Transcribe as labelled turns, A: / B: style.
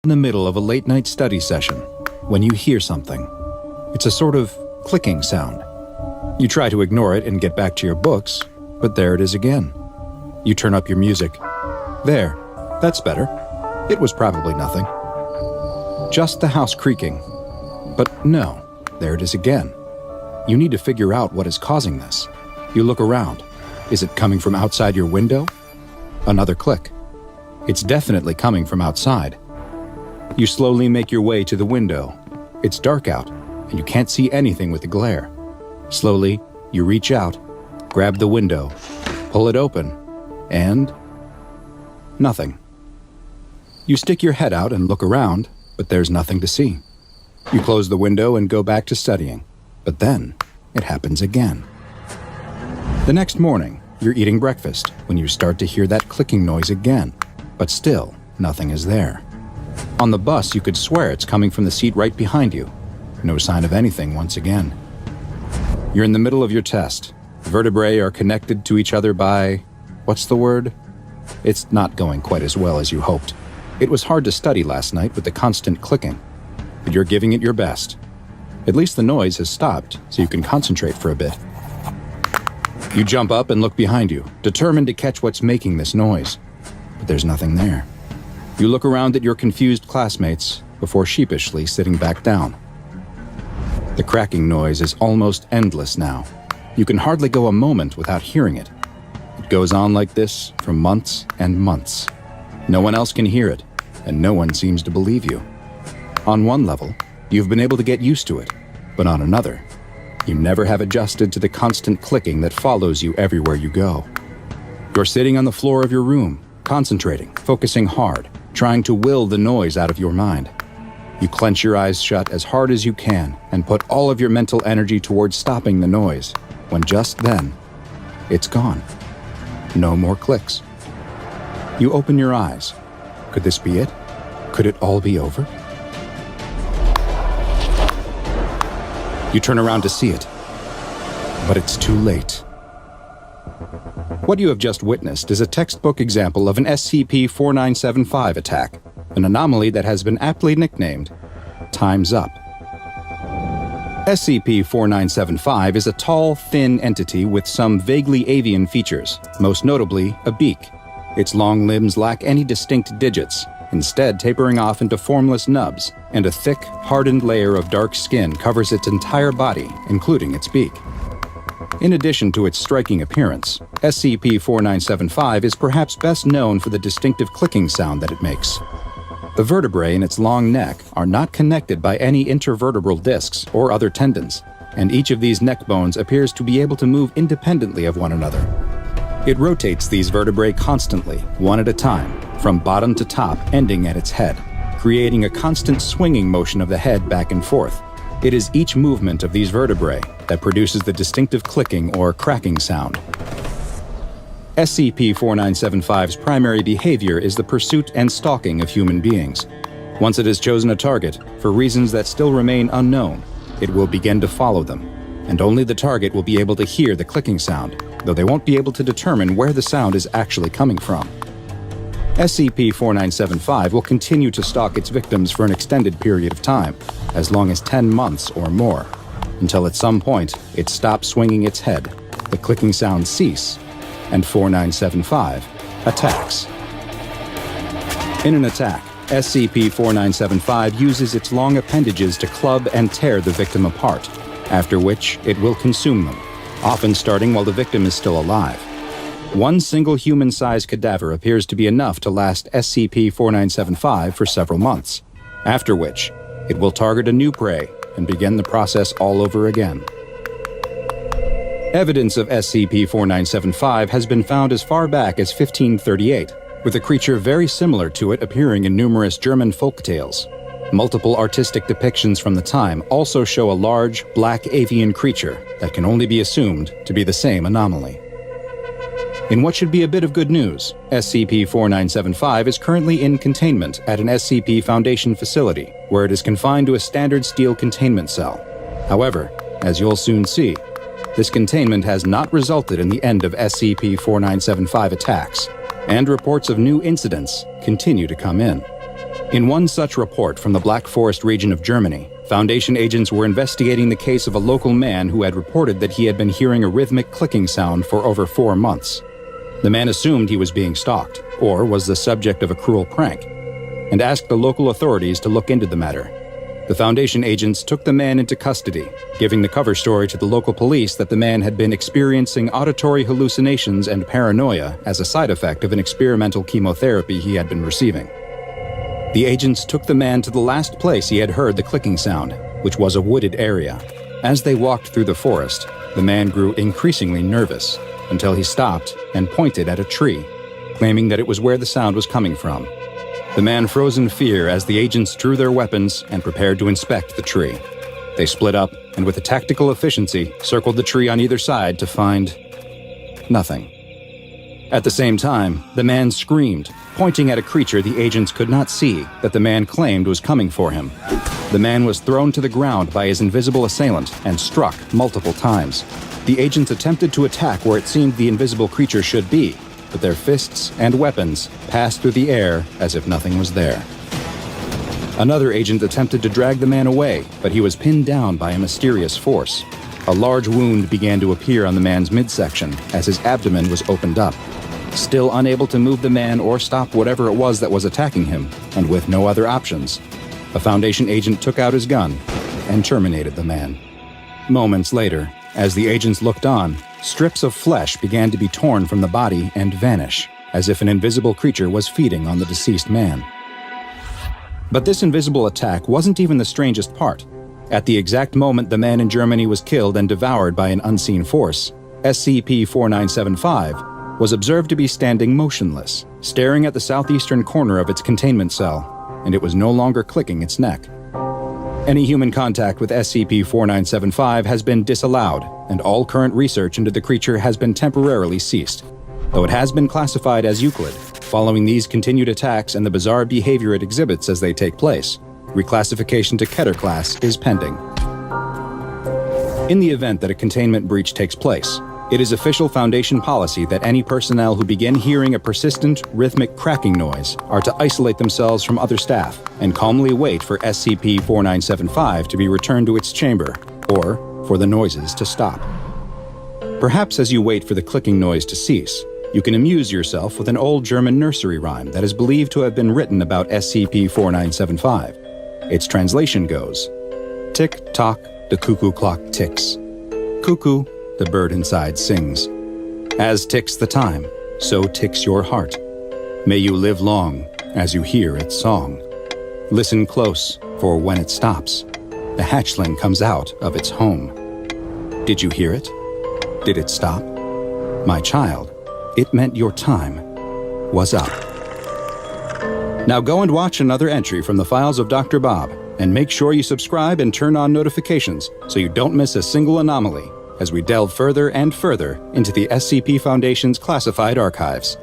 A: In the middle of a late-night study session, when you hear something. It's a sort of clicking sound. You try to ignore it and get back to your books, but there it is again. You turn up your music. There, that's better. It was probably nothing. Just the house creaking. But no, there it is again. You need to figure out what is causing this. You look around. Is it coming from outside your window? Another click. It's definitely coming from outside. You slowly make your way to the window. It's dark out, and you can't see anything with the glare. Slowly, you reach out, grab the window, pull it open, and nothing. You stick your head out and look around, but there's nothing to see. You close the window and go back to studying, but then it happens again. The next morning, you're eating breakfast when you start to hear that clicking noise again, but still nothing is there. On the bus, you could swear it's coming from the seat right behind you. No sign of anything once again. You're in the middle of your test. Vertebrae are connected to each other by... what's the word? It's not going quite as well as you hoped. It was hard to study last night with the constant clicking, but you're giving it your best. At least the noise has stopped, so you can concentrate for a bit. You jump up and look behind you, determined to catch what's making this noise. But there's nothing there. You look around at your confused classmates before sheepishly sitting back down. The cracking noise is almost endless now. You can hardly go a moment without hearing it. It goes on like this for months and months. No one else can hear it, and no one seems to believe you. On one level, you've been able to get used to it, but on another, you never have adjusted to the constant clicking that follows you everywhere you go. You're sitting on the floor of your room, concentrating, focusing hard, trying to will the noise out of your mind. You clench your eyes shut as hard as you can and put all of your mental energy towards stopping the noise, when just then, it's gone. No more clicks. You open your eyes. Could this be it? Could it all be over? You turn around to see it, but it's too late. What you have just witnessed is a textbook example of an SCP-4975 attack, an anomaly that has been aptly nicknamed Time's Up. SCP-4975 is a tall, thin entity with some vaguely avian features, most notably a beak. Its long limbs lack any distinct digits, instead tapering off into formless nubs, and a thick, hardened layer of dark skin covers its entire body, including its beak. In addition to its striking appearance, SCP-4975 is perhaps best known for the distinctive clicking sound that it makes. The vertebrae in its long neck are not connected by any intervertebral discs or other tendons, and each of these neck bones appears to be able to move independently of one another. It rotates these vertebrae constantly, one at a time, from bottom to top, ending at its head, creating a constant swinging motion of the head back and forth. It is each movement of these vertebrae that produces the distinctive clicking or cracking sound. SCP-4975's primary behavior is the pursuit and stalking of human beings. Once it has chosen a target, for reasons that still remain unknown, it will begin to follow them, and only the target will be able to hear the clicking sound, though they won't be able to determine where the sound is actually coming from. SCP-4975 will continue to stalk its victims for an extended period of time, as long as 10 months or more, until at some point it stops swinging its head, the clicking sounds cease, and 4975 attacks. In an attack, SCP-4975 uses its long appendages to club and tear the victim apart, after which it will consume them, often starting while the victim is still alive. One single human-sized cadaver appears to be enough to last SCP-4975 for several months, after which it will target a new prey and begin the process all over again. Evidence of SCP-4975 has been found as far back as 1538, with a creature very similar to it appearing in numerous German folk tales. Multiple artistic depictions from the time also show a large, black avian creature that can only be assumed to be the same anomaly. In what should be a bit of good news, SCP-4975 is currently in containment at an SCP Foundation facility, where it is confined to a standard steel containment cell. However, as you'll soon see, this containment has not resulted in the end of SCP-4975 attacks, and reports of new incidents continue to come in. In one such report from the Black Forest region of Germany, Foundation agents were investigating the case of a local man who had reported that he had been hearing a rhythmic clicking sound for over 4 months. The man assumed he was being stalked, or was the subject of a cruel prank, and asked the local authorities to look into the matter. The Foundation agents took the man into custody, giving the cover story to the local police that the man had been experiencing auditory hallucinations and paranoia as a side effect of an experimental chemotherapy he had been receiving. The agents took the man to the last place he had heard the clicking sound, which was a wooded area. As they walked through the forest, the man grew increasingly nervous until he stopped and pointed at a tree, claiming that it was where the sound was coming from. The man froze in fear as the agents drew their weapons and prepared to inspect the tree. They split up and with a tactical efficiency circled the tree on either side to find nothing. At the same time, the man screamed, pointing at a creature the agents could not see that the man claimed was coming for him. The man was thrown to the ground by his invisible assailant and struck multiple times. The agents attempted to attack where it seemed the invisible creature should be, but their fists and weapons passed through the air as if nothing was there. Another agent attempted to drag the man away, but he was pinned down by a mysterious force. A large wound began to appear on the man's midsection as his abdomen was opened up. Still unable to move the man or stop whatever it was that was attacking him, and with no other options, a Foundation agent took out his gun and terminated the man. Moments later, as the agents looked on, strips of flesh began to be torn from the body and vanish, as if an invisible creature was feeding on the deceased man. But this invisible attack wasn't even the strangest part. At the exact moment the man in Germany was killed and devoured by an unseen force, SCP-4975 was observed to be standing motionless, staring at the southeastern corner of its containment cell, and it was no longer clicking its neck. Any human contact with SCP-4975 has been disallowed, and all current research into the creature has been temporarily ceased, though it has been classified as Euclid. Following these continued attacks and the bizarre behavior it exhibits as they take place, reclassification to Keter class is pending. In the event that a containment breach takes place, it is official Foundation policy that any personnel who begin hearing a persistent, rhythmic cracking noise are to isolate themselves from other staff and calmly wait for SCP-4975 to be returned to its chamber, or for the noises to stop. Perhaps as you wait for the clicking noise to cease, you can amuse yourself with an old German nursery rhyme that is believed to have been written about SCP-4975. Its translation goes, "Tick-tock, the cuckoo clock ticks. Cuckoo, the bird inside sings. As ticks the time, so ticks your heart. May you live long as you hear its song. Listen close, for when it stops, the hatchling comes out of its home. Did you hear it? Did it stop? My child, it meant your time was up." Now go and watch another entry from the files of Dr. Bob, and make sure you subscribe and turn on notifications so you don't miss a single anomaly as we delve further and further into the SCP Foundation's classified archives.